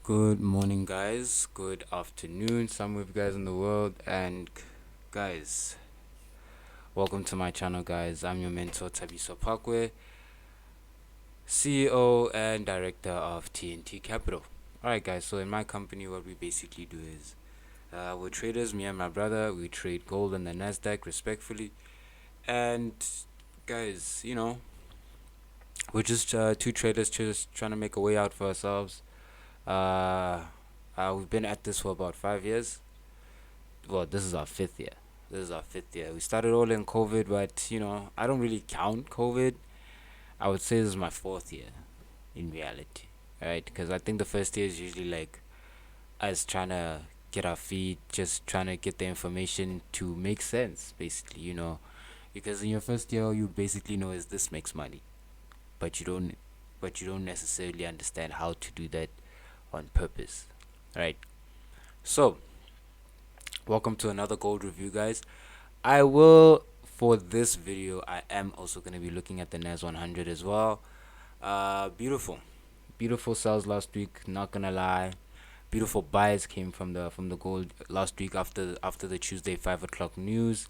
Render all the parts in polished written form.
Good morning, guys. Good afternoon, some of you guys in the world. And guys, welcome to my channel, guys. I'm your mentor, Tabiso Parkwe, CEO and director of TNT Capital. Alright, guys, so in my company, what we basically do is we're traders, me and my brother. We trade gold on the Nasdaq, respectfully. And guys, we're just two traders just trying to make a way out for ourselves. Uh, we've been at this for about 5 years. Well, this is our fifth year. This is our fifth year. We started all in COVID, but I don't really count COVID. I would say this is my fourth year in reality, right? Because I think the first year is usually like us trying to get our feet, just trying to get the information to make sense, basically, because in your first year, all you basically know is this makes money, but you don't necessarily understand how to do that on purpose, right? So welcome to another gold review, guys. I will, for this video, I am also going to be looking at the NAS 100 as well. Beautiful sells last week, not gonna lie. Beautiful buys came from the gold last week after the Tuesday 5 o'clock news.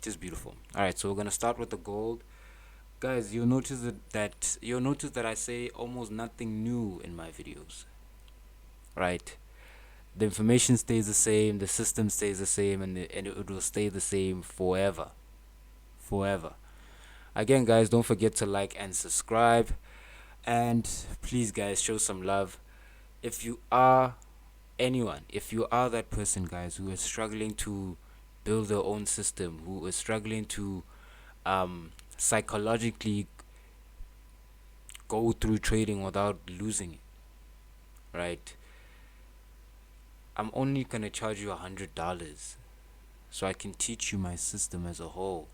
Just beautiful. All right, so we're gonna start with the gold, guys. You'll notice that I say almost nothing new in my videos, right? The information stays the same, the system stays the same, and it will stay the same forever. Again, guys, don't forget to like and subscribe, and please, guys, show some love. If you are if you are that person, guys, who is struggling to build their own system, who is struggling to psychologically go through trading without losing it, right? I'm only gonna charge you $100 so I can teach you my system as a whole,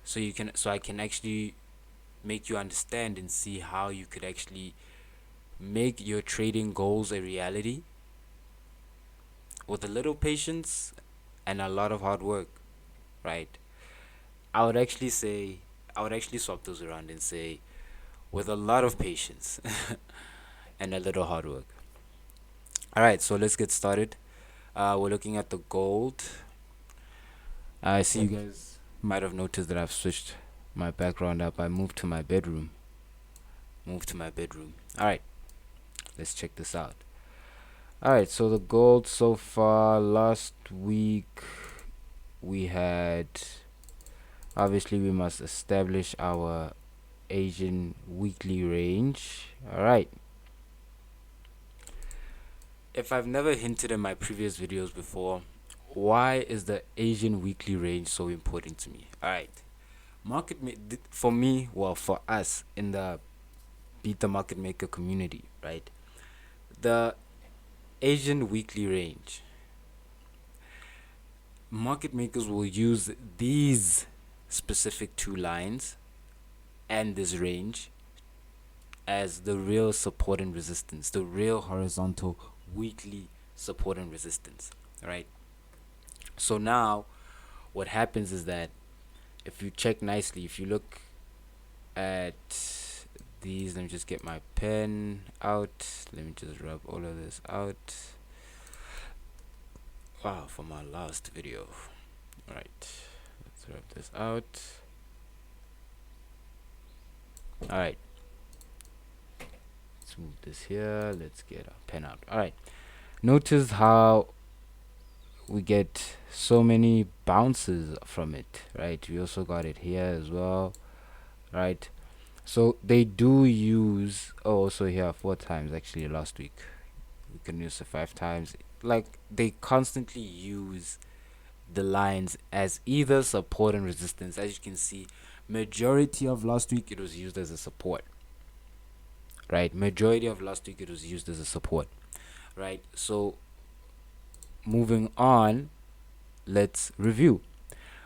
so I can actually make you understand and see how you could actually make your trading goals a reality with a little patience and a lot of hard work, right? I would actually say, I would actually swap those around and say, with a lot of patience and a little hard work. All right, so let's get started. We're looking at the gold. I see you guys might have noticed that I've switched my background up. I moved to my bedroom. All right, let's check this out. All right, so the gold so far last week we had, obviously we must establish our Asian weekly range. All right. If I've never hinted in my previous videos before, why is the Asian weekly range so important to me? All right. For me, well, for us in the Beat the Market Maker community, right? The Asian weekly range, market makers will use these specific two lines and this range as the real support and resistance, the real horizontal weekly support and resistance, right? So now what happens is that if you check nicely, if you look at these, let me just get my pen out, let me just rub all of this out. Wow, for my last video. All right, let's rub this out. All right, let's move this here, let's get our pen out. All right, notice how we get so many bounces from it, right? We also got it here as well, right? So they do use, oh, also here 4 times actually last week. We can use it 5 times. Like, they constantly use the lines as either support and resistance. As you can see, majority of last week it was used as a support, right? Majority of last week it was used as a support, right? So moving on, let's review,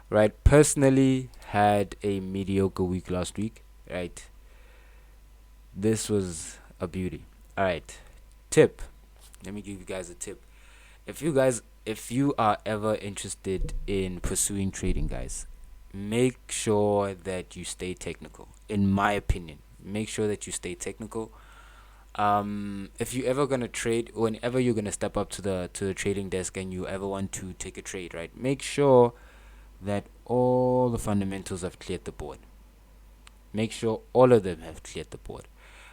right? Personally had a mediocre week last week, right? This was a beauty. All right, tip, let me give you guys a tip. If you are ever interested in pursuing trading, guys, make sure that you stay technical. In my opinion, make sure that you stay technical. If you ever gonna trade, whenever you're gonna step up to the trading desk and you ever want to take a trade, right, make sure that all the fundamentals have cleared the board. Make sure all of them have cleared the board.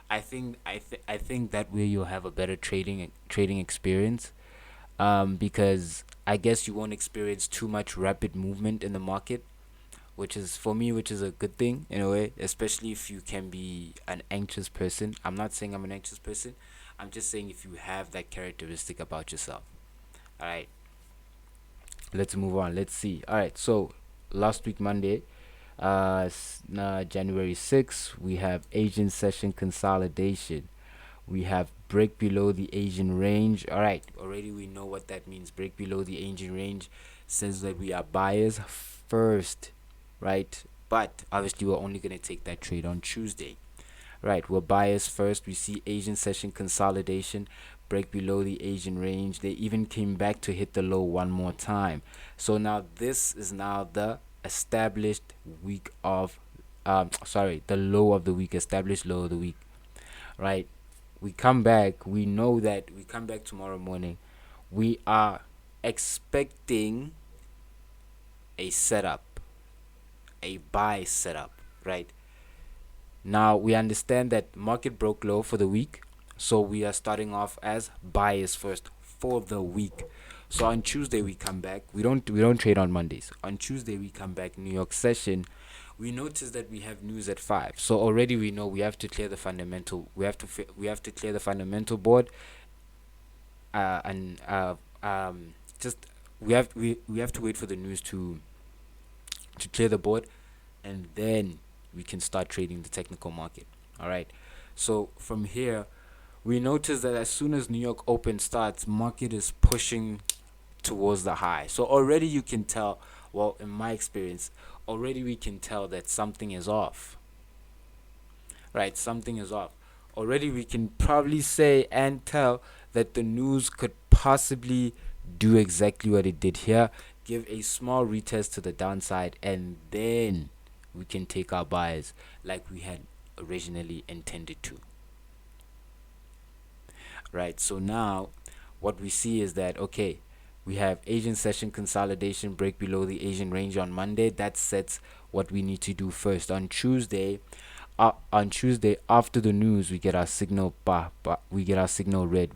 I think that way you'll have a better trading experience. Because I guess you won't experience too much rapid movement in the market, which is a good thing in a way, especially if you can be an anxious person. I'm not saying I'm an anxious person. I'm just saying if you have that characteristic about yourself. All right, let's move on. Let's see. All right, so last week Monday, January 6th, we have Asian session consolidation. We have break below the Asian range. All right, already we know what that means. Break below the Asian range says that we are buyers first, right? But obviously, we're only going to take that trade on Tuesday. Right, we're buyers first. We see Asian session consolidation, break below the Asian range. They even came back to hit the low one more time. So now this is now the established week of, the low of the week, established low of the week. Right, we come back. We know that we come back tomorrow morning. We are expecting a setup, a buy setup, right? Now we understand that market broke low for the week, so we are starting off as buyers first for the week. So on Tuesday we come back. We don't trade on Mondays. On Tuesday we come back. New York session. We notice that we have news at 5. So already we know we have to clear the fundamental. We have to clear the fundamental board. And just we have to wait for the news to clear the board, and then we can start trading the technical market. All right. So from here, we notice that as soon as New York Open starts, market is pushing towards the high. So already you can tell, well, in my experience, already we can tell that something is off. Right, something is off. Already we can probably say and tell that the news could possibly do exactly what it did here, give a small retest to the downside, and then we can take our buys like we had originally intended to. Right, so now what we see is that, okay, we have Asian session consolidation, break below the Asian range on Monday. That sets what we need to do first. On Tuesday after the news, we get our signal we get our signal red,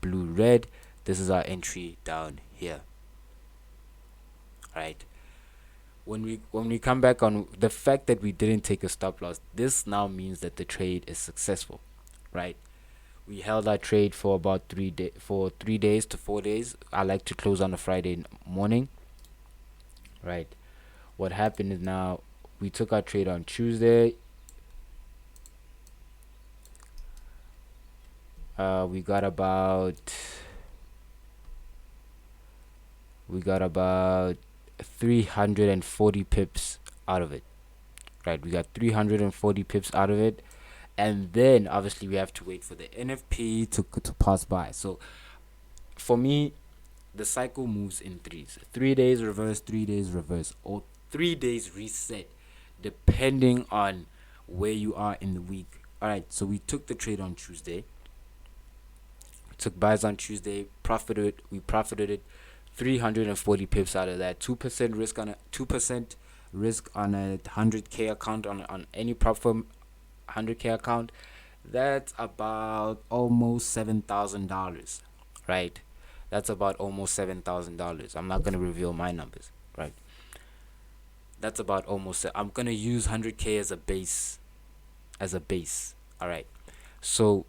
blue, red. This is our entry down here. Right, when we come back on the fact that we didn't take a stop loss, this now means that the trade is successful. Right, we held our trade for about 3 days to 4 days. I like to close on a Friday morning. Right, what happened is now we took our trade on Tuesday. We got about 340 pips out of it. Right, we got 340 pips out of it, and then obviously we have to wait for the NFP to pass by. So for me, the cycle moves in threes: 3 days reverse, 3 days reverse, or 3 days reset, depending on where you are in the week. All right, so we took the trade on Tuesday, took buys on Tuesday, we profited it 340 pips out of that. 2% risk on a 100k account, on any prop firm 100k account. That's about almost $7,000. Right, that's about almost $7,000. I'm not gonna reveal my numbers. Right, that's about almost. I'm gonna use 100k as a base. All right, so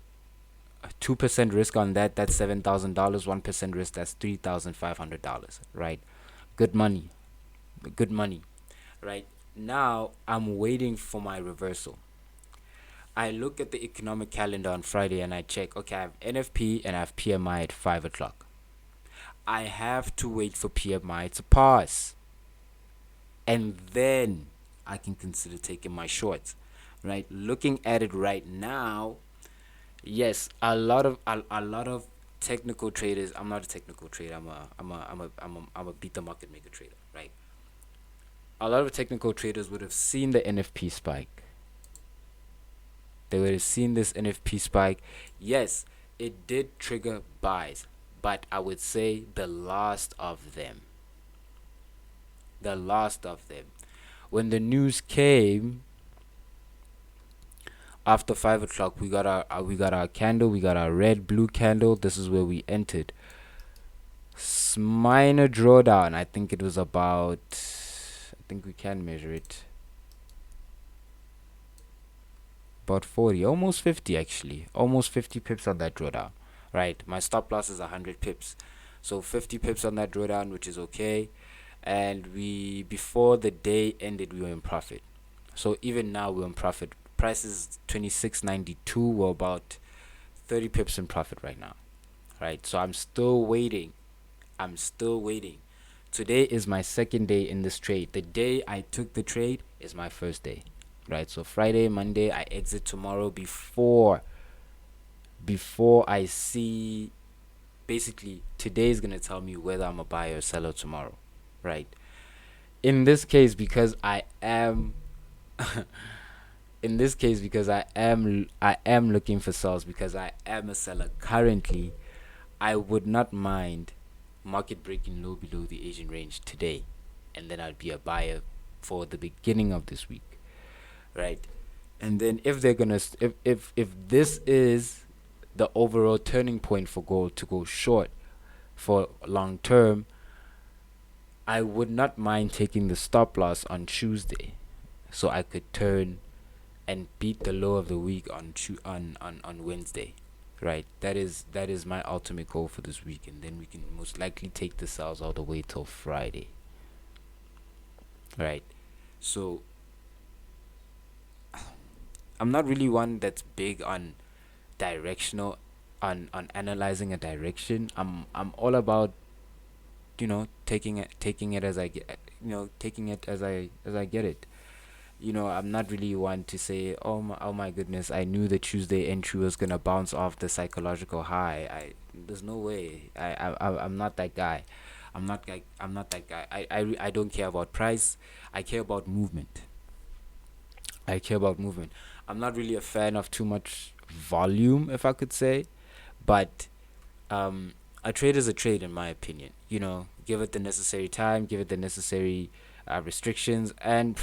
2% risk on that, that's $7,000. 1% risk, that's $3,500. Right, good money. Good money. Right, now I'm waiting for my reversal. I look at the economic calendar on Friday and I check, okay, I have NFP and I have PMI at 5 o'clock. I have to wait for PMI to pass, and then I can consider taking my shorts. Right, looking at it right now, yes, a lot of technical traders. I'm not a technical trader. I'm a beat the market maker trader. Right, a lot of technical traders would have seen the NFP spike. They would have seen this NFP spike. Yes, it did trigger buys, but I would say the last of them. The last of them. When the news came after 5 o'clock, we got our candle, we got our red blue candle. This is where we entered. Minor drawdown. I think it was about. I think we can measure it. About 40, almost 50 actually, almost 50 pips on that drawdown. Right, my stop loss is 100 pips, so 50 pips on that drawdown, which is okay. And we, before the day ended, we were in profit. So even now we're in profit. Price is 26.92. We're about 30 pips in profit right now. Right, so I'm still waiting. Today is my second day in this trade. The day I took the trade is my first day. Right, so Friday, Monday, I exit tomorrow before I see. Basically, today is gonna tell me whether I'm a buyer or seller tomorrow. Right, in this case, because I am in this case, because I am looking for sales, because I am a seller currently, I would not mind market breaking low below the Asian range today, and then I'd be a buyer for the beginning of this week. Right, and then if they're gonna if this is the overall turning point for gold to go short for long term, I would not mind taking the stop loss on Tuesday, so I could turn and beat the low of the week on Wednesday. Right, that is my ultimate goal for this week, and then we can most likely take the sales all the way till Friday. Right, so I'm not really one that's big on directional, on analyzing a direction. I'm all about, taking it as I get, taking it as I get it. I'm not really one to say, oh my goodness, I knew the Tuesday entry was gonna bounce off the psychological high. There's no way. I'm not that guy. I'm not that guy. I don't care about price. I care about movement. I'm not really a fan of too much volume, if I could say, but a trade is a trade, in my opinion. Give it the necessary time, give it the necessary restrictions and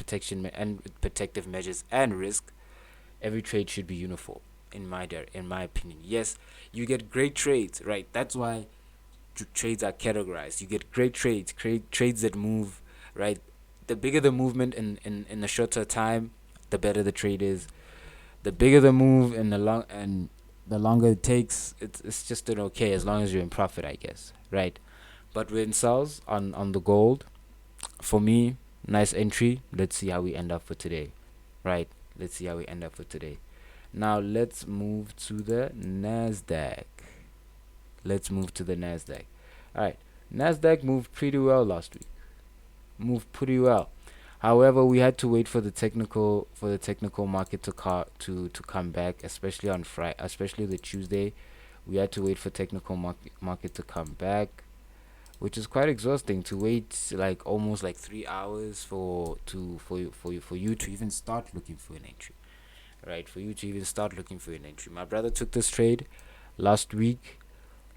and protective measures and risk. Every trade should be uniform, in my opinion. Yes, you get great trades, right? That's why trades are categorized. You get great trades, trades that move, right? The bigger the movement in the shorter time, the better the trade is. The bigger the move and the longer it takes, it's just an okay, as long as you're in profit, I guess, right? But when sales on the gold, for me, nice entry. Let's see how we end up for today, right? Let's see how we end up for today. Now let's move to the Nasdaq. All right, Nasdaq moved pretty well last week. Moved pretty well. However, we had to wait for the technical market to come back, especially on Friday, especially the Tuesday. We had to wait for technical market to come back, which is quite exhausting to wait like almost like 3 hours for you to even start looking for an entry. Right, for you to even start looking for an entry. My brother took this trade last week.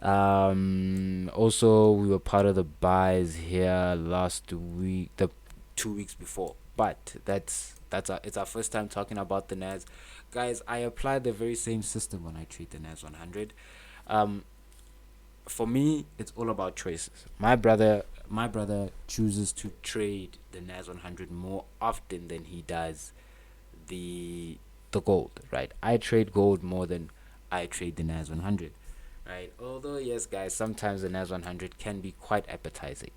Also, we were part of the buys here last week, the 2 weeks before. But it's our first time talking about the Nas, guys. I apply the very same system when I trade the Nas 100. Um, for me, it's all about choices. My brother chooses to trade the Nas 100 more often than he does the gold. Right, I trade gold more than I trade the Nas 100. Right, although yes, guys, sometimes the Nas 100 can be quite appetizing.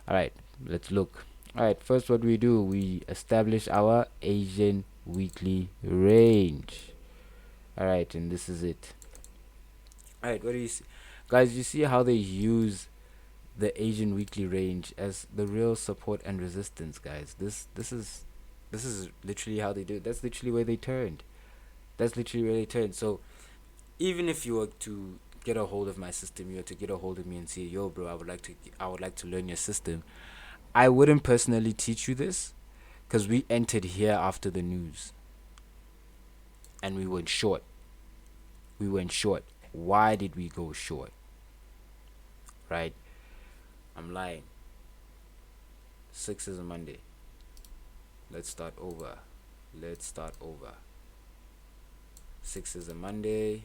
All right, let's look. All right, first what we do, we establish our Asian weekly range. All right, and this is it. All right, what do you see, guys? You see how they use the Asian weekly range as the real support and resistance, guys. This is literally how they do it. That's literally where they turned. So even if you were to get a hold of my system, you were to get a hold of me and say, yo, bro, I would like to learn your system. I wouldn't personally teach you this because we entered here after the news. and we went short. Why did we go short? Right? I'm lying. 6 is a Monday. Let's start over. 6 is a Monday.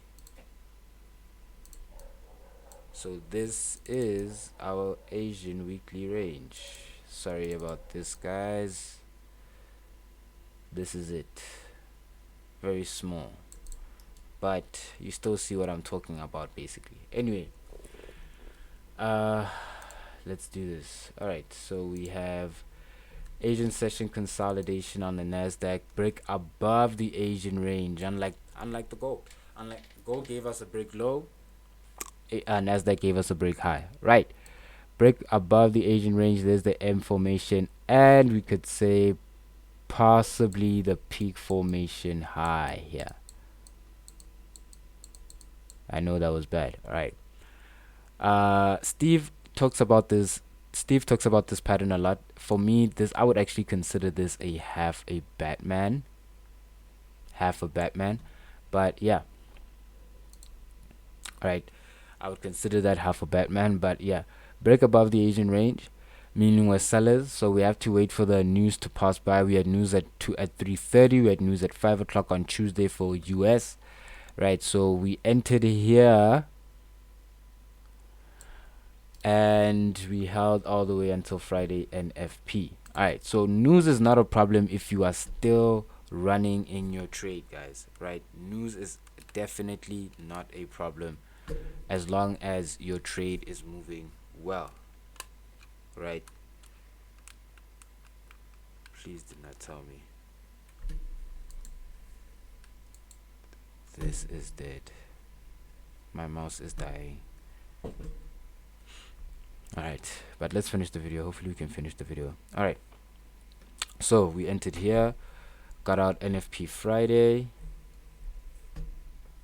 So this is our Asian weekly range. Sorry about this, guys. This is it. Very small, but you still see what I'm talking about basically. Anyway, let's do this. All right, so we have Asian session consolidation on the Nasdaq, break above the Asian range. Unlike the gold. Unlike gold gave us a break low, Nasdaq gave us a break high. Right, break above the Asian range. There's the M formation, and we could say possibly the peak formation high here. I know that was bad. All right. Steve talks about this pattern a lot. For me, I would actually consider this a half a Batman. But yeah. Alright. I would consider that half a Batman, but yeah. Break above the Asian range, meaning we're sellers, so we have to wait for the news to pass by. We had news at 3:30, we had news at 5 o'clock on Tuesday for US. Right, so we entered here and we held all the way until Friday NFP. Alright, so news is not a problem if you are still running in your trade, guys. Right, news is definitely not a problem as long as your trade is moving well. Right, please do not tell me this is dead. My mouse is dying. Alright, but let's finish the video. Hopefully we can finish the video. Alright, so we entered here, got out NFP Friday.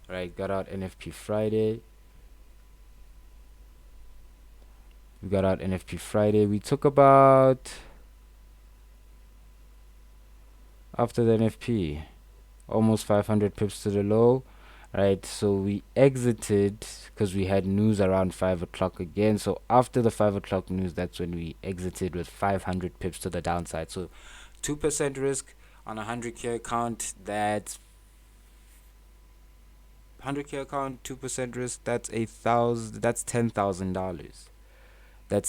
Alright, got out NFP Friday. We got out NFP Friday. We took about, after the NFP, almost 500 pips to the low. Right, so we exited because we had news around 5 o'clock again. So after the 5 o'clock news, that's when we exited with 500 pips to the downside. So 2% risk on a 100k account. That's 100k account, 2% risk. That's $10,000. That's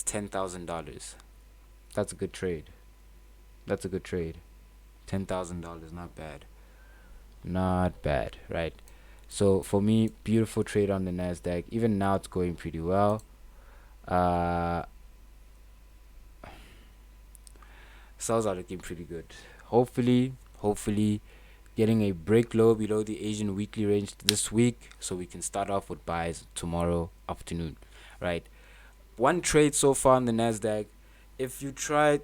$10,000. That's a good trade. $10,000, not bad, right? So for me, beautiful trade on the Nasdaq. Even now, it's going pretty well. Sales are looking pretty good. Hopefully, getting a break low below the Asian weekly range this week, so we can start off with buys tomorrow afternoon. Right. One trade so far on the Nasdaq. If you tried,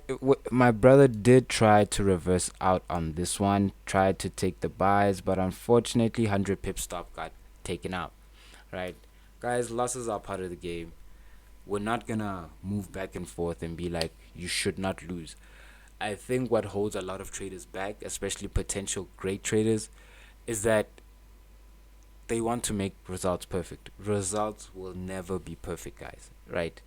my brother did try to reverse out on this one, tried to take the buys, but unfortunately 100 pip stop got taken out. Right, guys, losses are part of the game. We're not gonna move back and forth and be like, you should not lose. I think what holds a lot of traders back, especially potential great traders, is that they want to make results perfect. Results will never be perfect, guys. Right,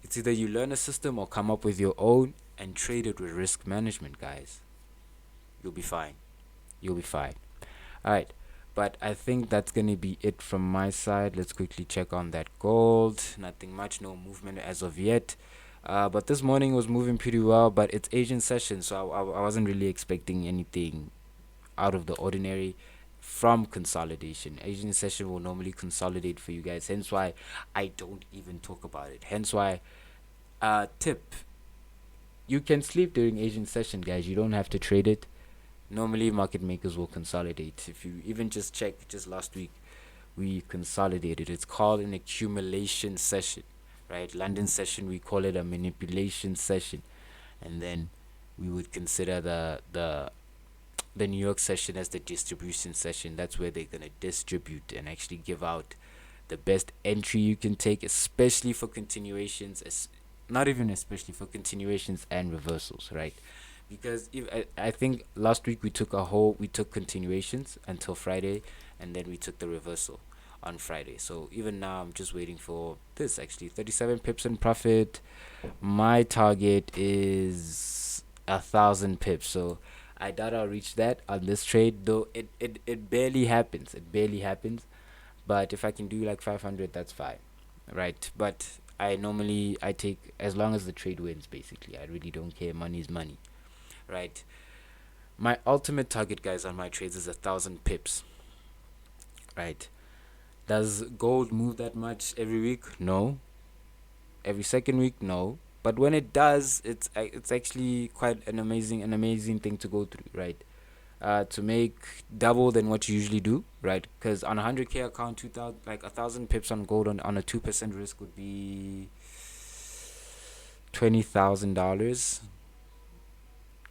it's either you learn a system or come up with your own and trade it with risk management, guys. You'll be fine. Alright, but I think that's gonna be it from my side. Let's quickly check on that gold. Nothing much, no movement as of yet. But this morning was moving pretty well, but it's Asian session, so I wasn't really expecting anything out of the ordinary from consolidation. Asian session will normally consolidate for you guys, hence why I don't even talk about it. Hence why, tip, you can sleep during Asian session, guys. You don't have to trade it. Normally market makers will consolidate. If you even just check, just last week we consolidated. It's called an accumulation session, right? London session, we call it a manipulation session, and then we would consider the New York session as the distribution session. That's where they're gonna distribute and actually give out the best entry you can take, especially for continuations, not even especially for continuations and reversals, right? because if I think last week we took continuations until Friday, and then we took the reversal on Friday. So even now I'm just waiting for this, actually 37 pips in profit. My target is 1,000 pips, so I doubt I'll reach that on this trade, though it barely happens. It barely happens. But if I can do like 500, that's fine, right? But I take, as long as the trade wins, basically. I really don't care. Money is money, right? My ultimate target, guys, on my trades is 1,000 pips, right? Does gold move that much every week? No. Every second week? No. But when it does, it's actually quite an amazing thing to go through, right? To make double than what you usually do, right? Because on a 100K account, 2,000, like 1,000 pips on gold on a 2% risk would be $20,000,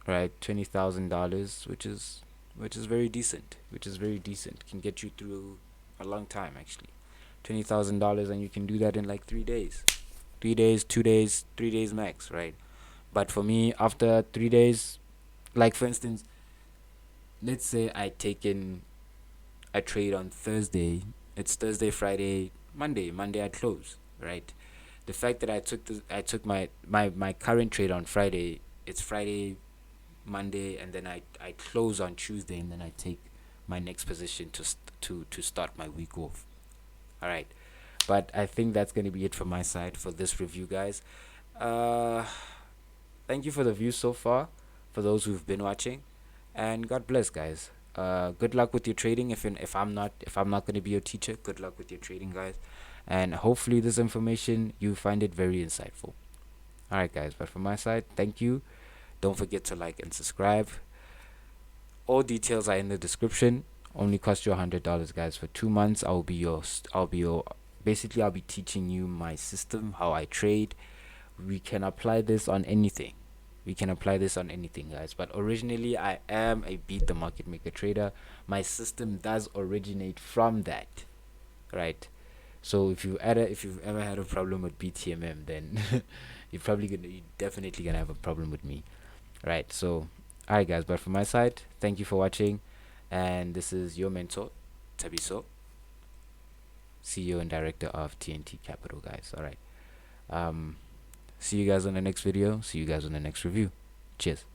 right? $20,000, which is very decent. Which is very decent. Can get you through a long time, actually. $20,000, and you can do that in like 3 days, 3 days, 2 days, 3 days max, right? But for me, after 3 days, like for instance, let's say I trade on Thursday. It's Thursday, Friday, Monday. Monday I close, right? The fact that I took my current trade on Friday. It's Friday, Monday, and then I close on Tuesday, and then I take my next position to start my week off. All right, but I think that's gonna be it from my side for this review, guys. Uh, Thank you for the views so far, for those who've been watching, and God bless, guys. Good luck with your trading. If I'm not gonna be your teacher, good luck with your trading, guys, and hopefully this information you find it very insightful. All right, guys. But from my side, thank you. Don't forget to like and subscribe. All details are in the description. Only cost you $100, guys. For 2 months, basically I'll be teaching you my system, how I trade. We can apply this on anything. Guys. But originally, I am a beat the market maker trader. My system does originate from that, right? So if you've ever had a problem with BTMM, then you're definitely gonna have a problem with me, right? So, alright, guys. But from my side, thank you for watching, and this is your mentor, Tabiso, CEO and director of TNT Capital, guys. Alright. See you guys on the next video. See you guys on the next review. Cheers.